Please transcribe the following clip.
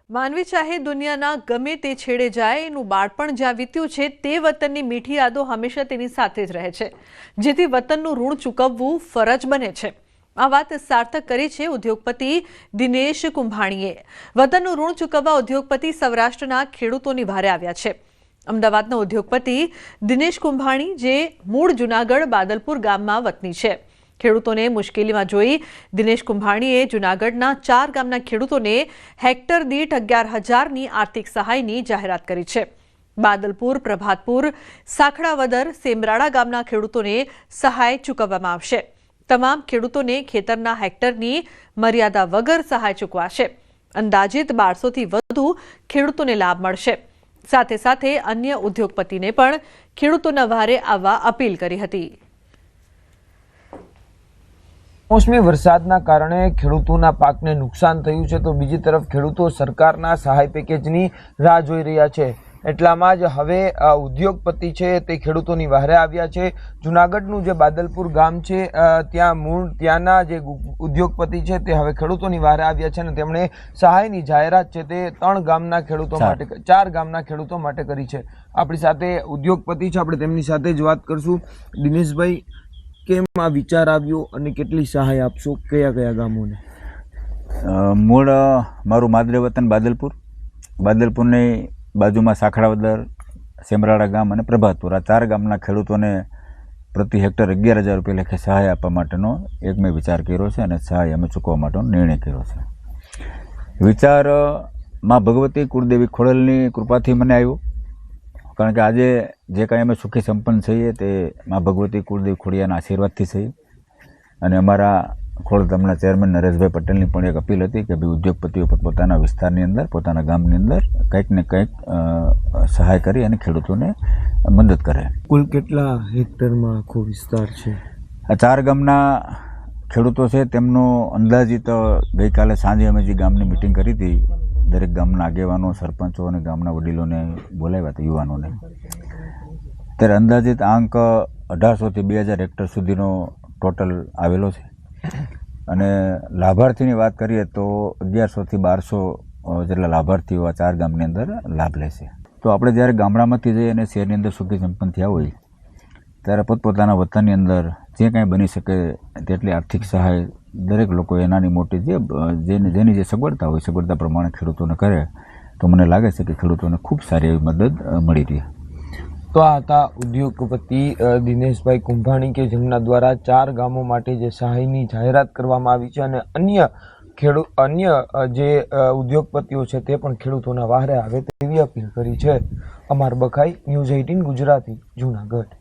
માનવી ચાહે દુનિયાના ગમે તે છેડે જાય, એનું બાળપણ જ્યાં વીત્યું છે તે વતનની મીઠી યાદો હંમેશા તેની સાથે જ રહે છે, જેથી વતનનું ઋણ ચૂકવવું ફરજ બને છે। આ વાત સાર્થક કરી છે ઉદ્યોગપતિ દિનેશ કુંભાણીએ। વતનનું ઋણ ચૂકવવા ઉદ્યોગપતિ સૌરાષ્ટ્રના ખેડૂતોની વારે આવ્યા છે। અમદાવાદના ઉદ્યોગપતિ દિનેશ કુંભાણી, જે મૂળ જૂનાગઢ બાદલપુર ગામમાં વતની છે, ખેડૂતોને મુશ્કેલીમાં જોઈ દિનેશ કુંભાણીએ જૂનાગઢના 4 ગામના ખેડૂતોને હેક્ટર દીઠ 11,000ની આર્થિક સહાયની જાહેરાત કરી છે। બાદલપુર, પ્રભાતપુર, સાખડાવદર, સેમરાળા ગામના ખેડૂતોને સહાય ચૂકવવામાં આવશે। તમામ ખેડૂતોને ખેતરના હેક્ટરની મર્યાદા વગર સહાય ચૂકવાશે। અંદાજિત 1200થી વધુ ખેડૂતોને લાભ મળશે। સાથે સાથે અન્ય ઉદ્યોગપતિને પણ ખેડૂતોના વારે આવવા અપીલ કરી હતી। મોસમી વરસાદના કારણે ખેડૂતોના પાકને નુકસાન થયું છે, તો બીજી તરફ ખેડૂતો સરકારના સહાય પેકેજની રાહ જોઈ રહ્યા છે। એટલામાં જ હવે ઉદ્યોગપતિ છે તે ખેડૂતોની વહારે આવ્યા છે। જૂનાગઢનું જે બાદલપુર ગામ છે ત્યાંના જે ઉદ્યોગપતિ છે તે હવે ખેડૂતોની વહારે આવ્યા છે અને તેમણે સહાયની જાહેરાત છે તે 4 ગામના ખેડૂતો માટે કરી છે। આપણી સાથે ઉદ્યોગપતિ છે, આપણે તેમની સાથે જ વાત કરશું। દિનેશભાઈ, કેમ આ વિચાર આવ્યો અને કેટલી સહાય આપશો, કયા કયા ગામોને? મૂળ મારું માદરે વતન બાદલપુરની બાજુમાં સાખડાવદર, સેમરાળા ગામ અને પ્રભાતપુર, આ 4 ગામના ખેડૂતોને પ્રતિ હેક્ટર 11,000 રૂપિયા લેખે સહાય આપવા માટેનો એક મેં વિચાર કર્યો છે અને સહાય અમે ચૂકવવા માટેનો નિર્ણય કર્યો છે। વિચાર માં ભગવતી કુળદેવી ખોડલની કૃપાથી મને આવ્યો, કારણ કે આજે જે કાંઈ અમે સુખી સંપન્ન છીએ તે માં ભગવતી કુળદેવી ખોડિયાના આશીર્વાદથી છીએ। અને અમારા ખોડધામના ચેરમેન નરેશભાઈ પટેલની પણ એક અપીલ હતી કે ભાઈ ઉદ્યોગપતિઓ પોતાના વિસ્તારની અંદર, પોતાના ગામની અંદર કંઈક ને કંઈક સહાય કરી અને ખેડૂતોને મદદ કરે। કુલ કેટલા હેક્ટરમાં આખો વિસ્તાર છે? આ 4 ગામના ખેડૂતો છે તેમનો અંદાજિત ગઈકાલે સાંજે અમે જે ગામની મિટિંગ કરી હતી, દરેક ગામના આગેવાનો, સરપંચો અને ગામના વડીલોને બોલાવ્યા હતા, યુવાનોને, ત્યારે અંદાજિત આંક 1800થી 2000 હેક્ટર સુધીનો ટોટલ આવેલો છે। અને લાભાર્થીની વાત કરીએ તો 1100થી 1200 જેટલા લાભાર્થીઓ આ 4 ગામની અંદર લાભ લેશે। તો આપણે જ્યારે ગામડામાંથી જઈએ અને શહેરની અંદર સુખી સંપન્ન થયા હોય ત્યારે પોતપોતાના વતનની અંદર જે કાંઈ બની શકે તેટલી આર્થિક સહાય દરેક લોકોએ નાની મોટી જેની જે સગવડતા હોય સગવડતા પ્રમાણે ખેડૂતોને કરે તો મને લાગે છે કે ખેડૂતોને ખૂબ સારી એવી મદદ મળી રહી। તો આ હતા ઉદ્યોગપતિ દિનેશભાઈ કુંભાણી કે જેમના દ્વારા 4 ગામો માટે જે સહાયની જાહેરાત કરવામાં આવી છે અને અન્ય જે ઉદ્યોગપતિઓ છે તે પણ ખેડૂતોના વહારે આવે તેવી અપીલ કરી છે। અમર બખાઈ, ન્યૂઝ 18 ગુજરાતી, જૂનાગઢ।